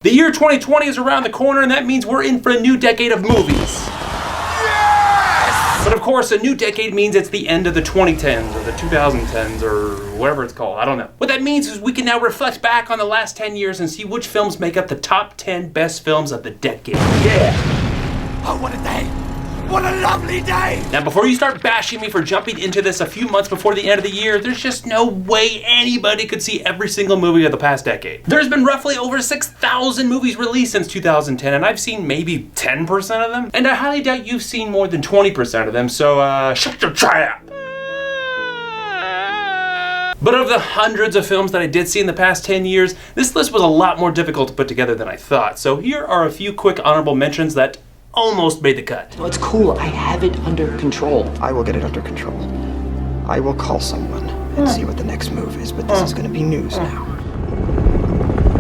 The year 2020 is around the corner, and that means we're in for a new decade of movies. Yes! But of course, a new decade means it's the end of the 2010s, or the 2010s, or whatever it's called, I don't know. What that means is we can now reflect back on the last 10 years and see which films make up the top 10 best films of the decade. Yeah! Oh, what a day! What a lovely day! Now, before you start bashing me for jumping into this a few months before the end of the year, there's just no way anybody could see every single movie of the past decade. There's been roughly over 6,000 movies released since 2010, and I've seen maybe 10% of them. And I highly doubt you've seen more than 20% of them, so shut your trap! But of the hundreds of films that I did see in the past 10 years, this list was a lot more difficult to put together than I thought. So here are a few quick honorable mentions that almost made the cut. Well, it's cool. I have it under control. I will get it under control. I will call someone and see what the next move is, but this is going to be news now.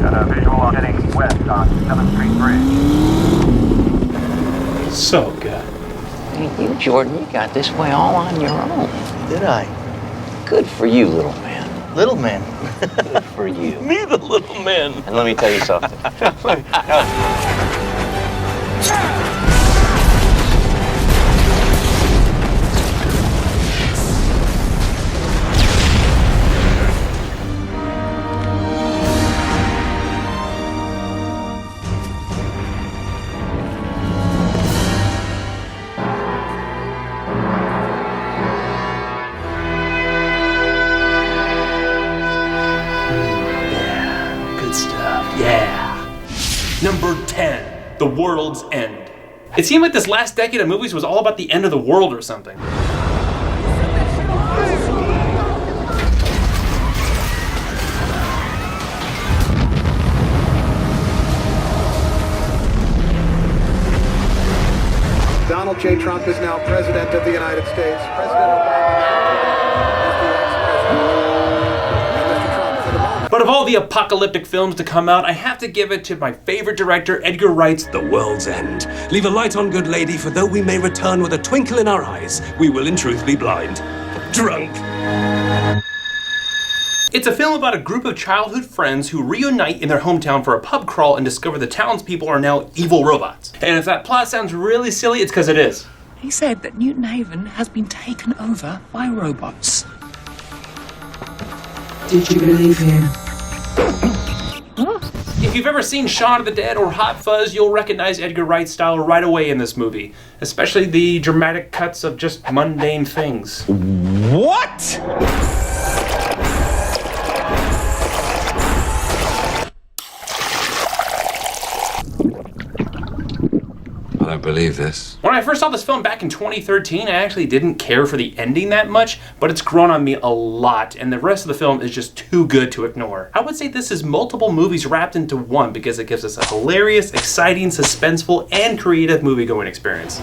Got a visual on heading west on 7th Street Bridge. So good. Hey, you, Jordan, you got this way all on your own. Did I? Good for you, little man. Little man. Good for you. Me, the little man. And let me tell you something. Number 10, The World's End. It seemed like this last decade of movies was all about the end of the world or something. Donald J. Trump is now President of the United States. President Obama. But of all the apocalyptic films to come out, I have to give it to my favorite director, Edgar Wright's The World's End. Leave a light on, good lady, for though we may return with a twinkle in our eyes, we will in truth be blind. Drunk. It's a film about a group of childhood friends who reunite in their hometown for a pub crawl and discover the townspeople are now evil robots. And if that plot sounds really silly, it's because it is. He said that Newton Haven has been taken over by robots. Did you believe him? If you've ever seen Shaun of the Dead or Hot Fuzz, you'll recognize Edgar Wright's style right away in this movie, especially the dramatic cuts of just mundane things. What? I don't believe this. When I first saw this film back in 2013, I actually didn't care for the ending that much, but it's grown on me a lot, and the rest of the film is just too good to ignore. I would say this is multiple movies wrapped into one because it gives us a hilarious, exciting, suspenseful, and creative movie-going experience.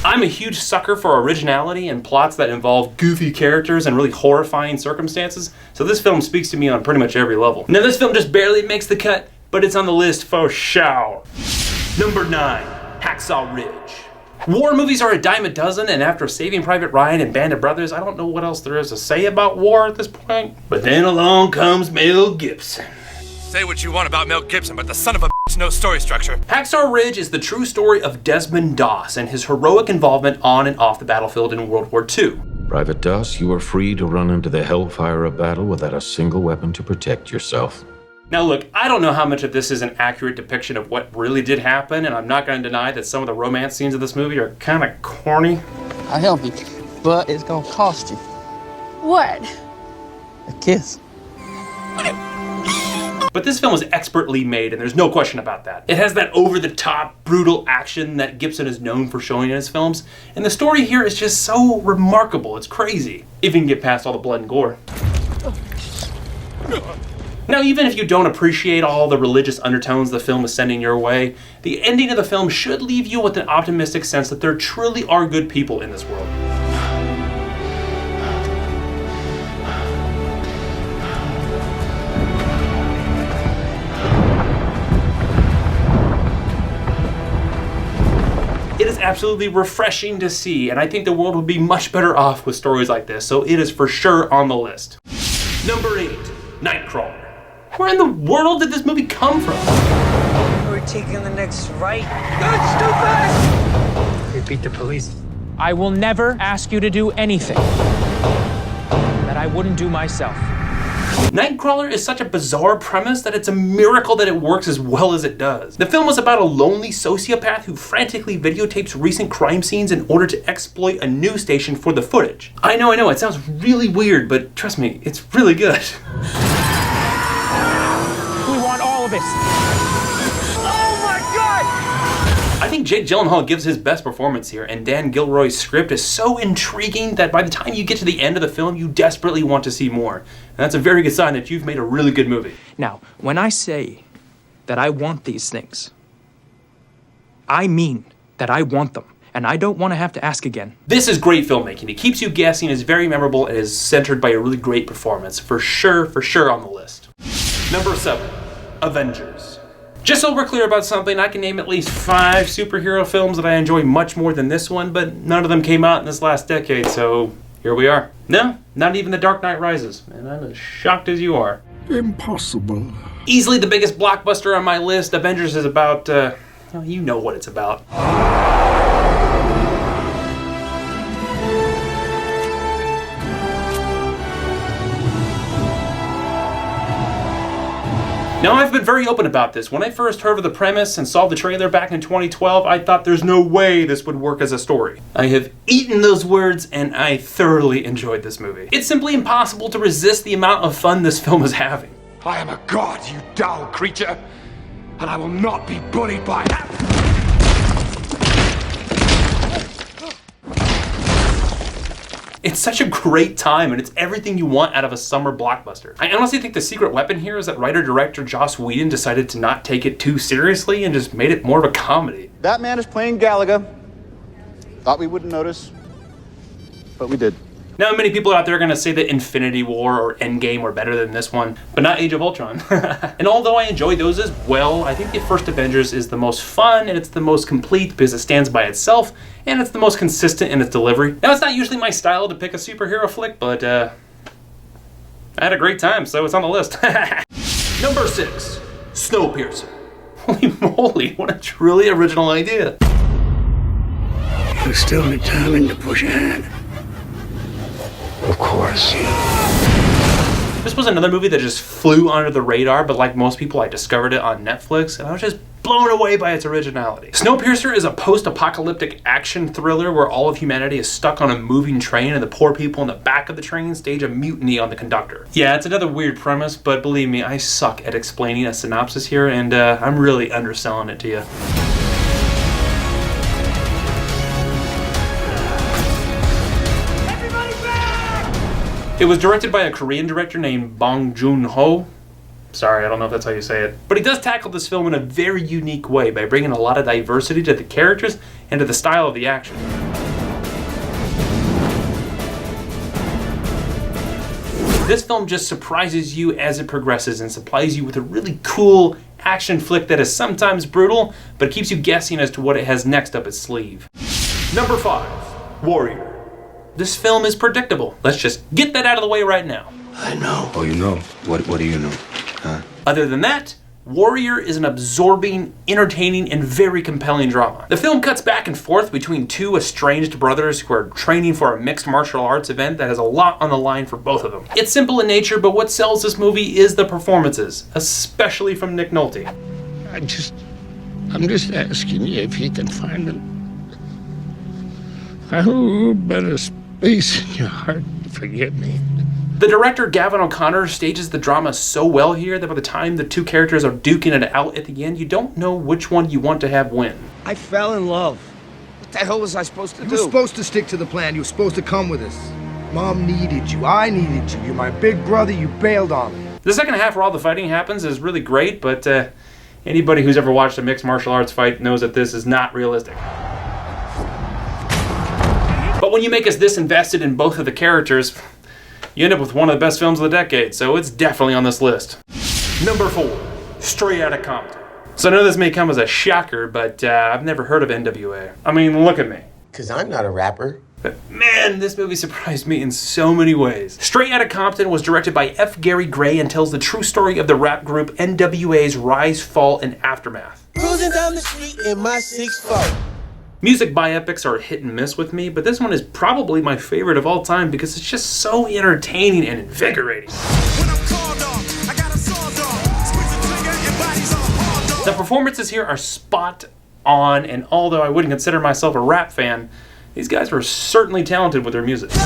I'm a huge sucker for originality and plots that involve goofy characters and really horrifying circumstances, so this film speaks to me on pretty much every level. Now this film just barely makes the cut, but it's on the list for sure. Number 9, Hacksaw Ridge. War movies are a dime a dozen, and after Saving Private Ryan and Band of Brothers, I don't know what else there is to say about war at this point. But then along comes Mel Gibson. Say what you want about Mel Gibson, but the son of a bitch knows story structure. Hacksaw Ridge is the true story of Desmond Doss and his heroic involvement on and off the battlefield in World War II. Private Doss, you are free to run into the hellfire of battle without a single weapon to protect yourself. Now look, I don't know how much of this is an accurate depiction of what really did happen, and I'm not going to deny that some of the romance scenes of this movie are kind of corny. I'll help you, but it's gonna cost you. What? A kiss. But this film is expertly made, and there's no question about that. It has that over-the-top, brutal action that Gibson is known for showing in his films, and the story here is just so remarkable, it's crazy. If you can get past all the blood and gore. Now, even if you don't appreciate all the religious undertones the film is sending your way, the ending of the film should leave you with an optimistic sense that there truly are good people in this world. absolutely refreshing to see, and I think the world would be much better off with stories like this, so it is for sure on the list. Number 8, Nightcrawler. Where in the world did this movie come from? We're taking the next right. That's too fast! Repeat the police. I will never ask you to do anything that I wouldn't do myself. Nightcrawler is such a bizarre premise that it's a miracle that it works as well as it does. The film was about a lonely sociopath who frantically videotapes recent crime scenes in order to exploit a news station for the footage. I know, it sounds really weird, but trust me, it's really good. We want all of it. Oh my God! I think Jake Gyllenhaal gives his best performance here, and Dan Gilroy's script is so intriguing that by the time you get to the end of the film, you desperately want to see more. And that's a very good sign that you've made a really good movie. Now, when I say that I want these things, I mean that I want them, and I don't want to have to ask again. This is great filmmaking. It keeps you guessing, is very memorable, and is centered by a really great performance. For sure on the list. Number 7, Avengers. Just so we're clear about something, I can name at least 5 superhero films that I enjoy much more than this one, but none of them came out in this last decade, so here we are. No, not even The Dark Knight Rises, and I'm as shocked as you are. Impossible. Easily the biggest blockbuster on my list. Avengers is about, you know what it's about. Now, I've been very open about this. When I first heard of the premise and saw the trailer back in 2012, I thought there's no way this would work as a story. I have eaten those words, and I thoroughly enjoyed this movie. It's simply impossible to resist the amount of fun this film is having. I am a god, you dull creature, and I will not be bullied by that. It's such a great time, and it's everything you want out of a summer blockbuster. I honestly think the secret weapon here is that writer-director Joss Whedon decided to not take it too seriously and just made it more of a comedy. That man is playing Galaga. Thought we wouldn't notice, but we did. Now, many people out there are going to say that Infinity War or Endgame were better than this one, but not Age of Ultron. And although I enjoy those as well, I think the first Avengers is the most fun, and it's the most complete because it stands by itself, and it's the most consistent in its delivery. Now, it's not usually my style to pick a superhero flick, but I had a great time, so it's on the list. Number 6, Snowpiercer. Holy moly, what a truly original idea. You're still determined to push ahead. Of course. This was another movie that just flew under the radar, but like most people, I discovered it on Netflix, and I was just blown away by its originality. Snowpiercer is a post-apocalyptic action thriller where all of humanity is stuck on a moving train, and the poor people in the back of the train stage a mutiny on the conductor. Yeah, it's another weird premise, but believe me, I suck at explaining a synopsis here, and I'm really underselling it to you. It was directed by a Korean director named Bong Joon-ho. Sorry, I don't know if that's how you say it. But he does tackle this film in a very unique way by bringing a lot of diversity to the characters and to the style of the action. This film just surprises you as it progresses and supplies you with a really cool action flick that is sometimes brutal, but it keeps you guessing as to what it has next up its sleeve. Number 5, Warrior. This film is predictable. Let's just get that out of the way right now. I know. Oh, you know? What do you know? Huh? Other than that, Warrior is an absorbing, entertaining, and very compelling drama. The film cuts back and forth between 2 estranged brothers who are training for a mixed martial arts event that has a lot on the line for both of them. It's simple in nature, but what sells this movie is the performances, especially from Nick Nolte. I'm just asking you if you can find a little better space in your heart to forgive me. The director, Gavin O'Connor, stages the drama so well here that by the time the 2 characters are duking it out at the end, you don't know which one you want to have win. I fell in love. What the hell was I supposed to do? You were supposed to stick to the plan. You were supposed to come with us. Mom needed you. I needed you. You're my big brother. You bailed on me. The second half where all the fighting happens is really great, but anybody who's ever watched a mixed martial arts fight knows that this is not realistic. But when you make us this invested in both of the characters, you end up with one of the best films of the decade, so it's definitely on this list. Number 4, Straight Outta Compton. So I know this may come as a shocker, but I've never heard of NWA. I mean, look at me. Cause I'm not a rapper. But man, this movie surprised me in so many ways. Straight Outta Compton was directed by F. Gary Gray and tells the true story of the rap group NWA's rise, fall, and aftermath. Cruising down the street in my 6'4". Music biopics are hit and miss with me, but this one is probably my favorite of all time because it's just so entertaining and invigorating. The performances here are spot on, and although I wouldn't consider myself a rap fan, these guys were certainly talented with their music. So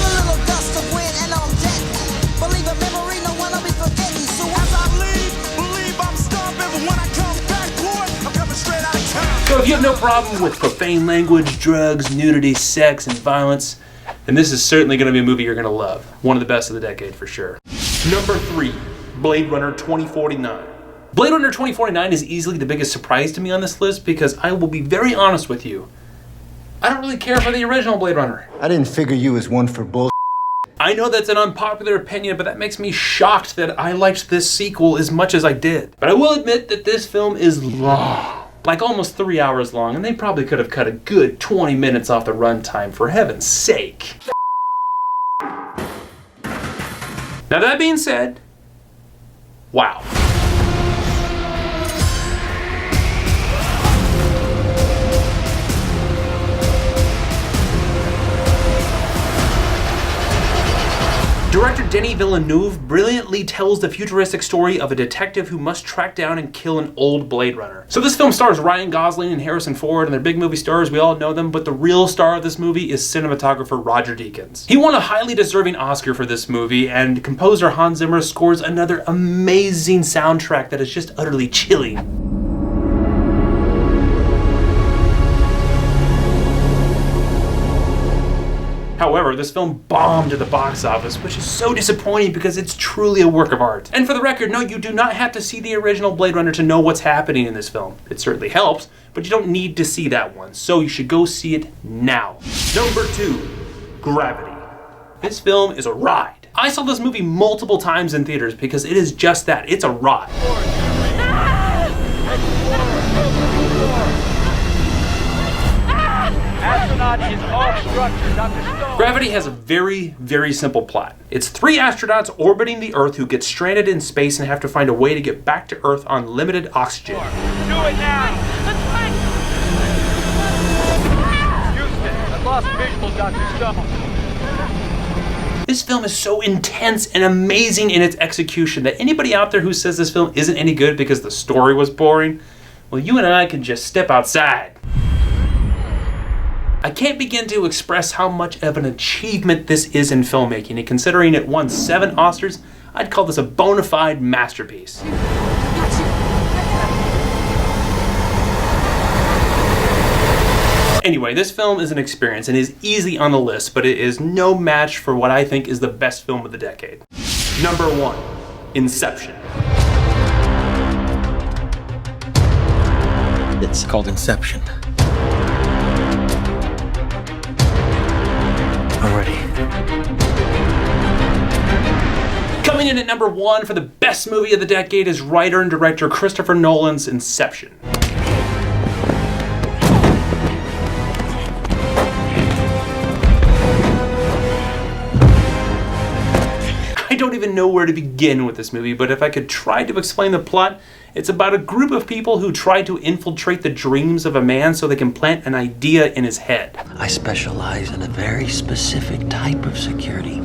if you have no problem with profane language, drugs, nudity, sex, and violence, then this is certainly going to be a movie you're going to love. One of the best of the decade for sure. Number 3, Blade Runner 2049. Blade Runner 2049 is easily the biggest surprise to me on this list because I will be very honest with you. I don't really care for the original Blade Runner. I didn't figure you as one for bull. I know that's an unpopular opinion, but that makes me shocked that I liked this sequel as much as I did. But I will admit that this film is long. Like almost 3 hours long, and they probably could have cut a good 20 minutes off the runtime, for heaven's sake. Now that being said, wow. Director Denis Villeneuve brilliantly tells the futuristic story of a detective who must track down and kill an old Blade Runner. So this film stars Ryan Gosling and Harrison Ford, and they're big movie stars, we all know them, but the real star of this movie is cinematographer Roger Deakins. He won a highly deserving Oscar for this movie, and composer Hans Zimmer scores another amazing soundtrack that is just utterly chilling. However, this film bombed at the box office, which is so disappointing because it's truly a work of art. And for the record, no, you do not have to see the original Blade Runner to know what's happening in this film. It certainly helps, but you don't need to see that one, so you should go see it now. Number 2, Gravity. This film is a ride. I saw this movie multiple times in theaters because it is just that, it's a ride. Astronaut is off structure, Dr. Stone. Gravity has a very, very simple plot. It's 3 astronauts orbiting the Earth who get stranded in space and have to find a way to get back to Earth on limited oxygen. Do it now! Houston, I've lost visual, Dr. Stone. This film is so intense and amazing in its execution that anybody out there who says this film isn't any good because the story was boring, well, you and I can just step outside. I can't begin to express how much of an achievement this is in filmmaking, and considering it won 7 Oscars, I'd call this a bona fide masterpiece. Anyway, this film is an experience and is easily on the list, but it is no match for what I think is the best film of the decade. Number 1, Inception. It's called Inception. Already. Coming in at number 1 for the best movie of the decade is writer and director Christopher Nolan's Inception. I don't even know where to begin with this movie, but if I could try to explain the plot, it's about a group of people who try to infiltrate the dreams of a man so they can plant an idea in his head. I specialize in a very specific type of security.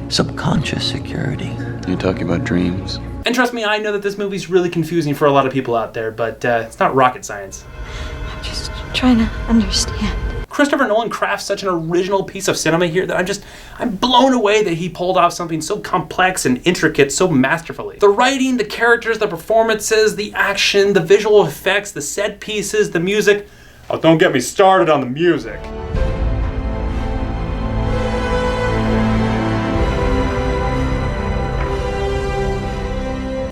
Subconscious security. You're talking about dreams? And trust me, I know that this movie's really confusing for a lot of people out there, but it's not rocket science. I'm just trying to understand. Christopher Nolan crafts such an original piece of cinema here that I'm blown away that he pulled off something so complex and intricate so masterfully. The writing, the characters, the performances, the action, the visual effects, the set pieces, the music. Oh, don't get me started on the music.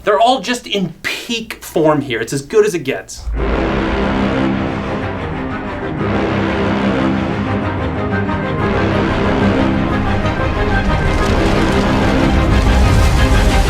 They're all just in peak form here. It's as good as it gets.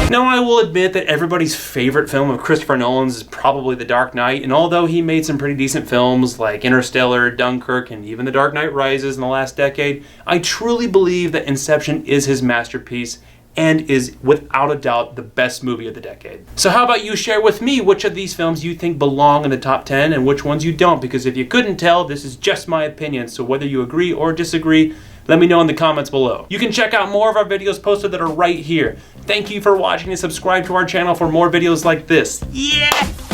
Now, I will will admit that everybody's favorite film of Christopher Nolan's is probably The Dark Knight, and although he made some pretty decent films like Interstellar, Dunkirk, and even The Dark Knight Rises in the last decade, I truly believe that Inception is his masterpiece and is without a doubt the best movie of the decade. So how about you share with me which of these films you think belong in the top 10 and which ones you don't, because if you couldn't tell, this is just my opinion, so whether you agree or disagree, let me know in the comments below. You can check out more of our videos posted that are right here. Thank you for watching and subscribe to our channel for more videos like this. Yeah!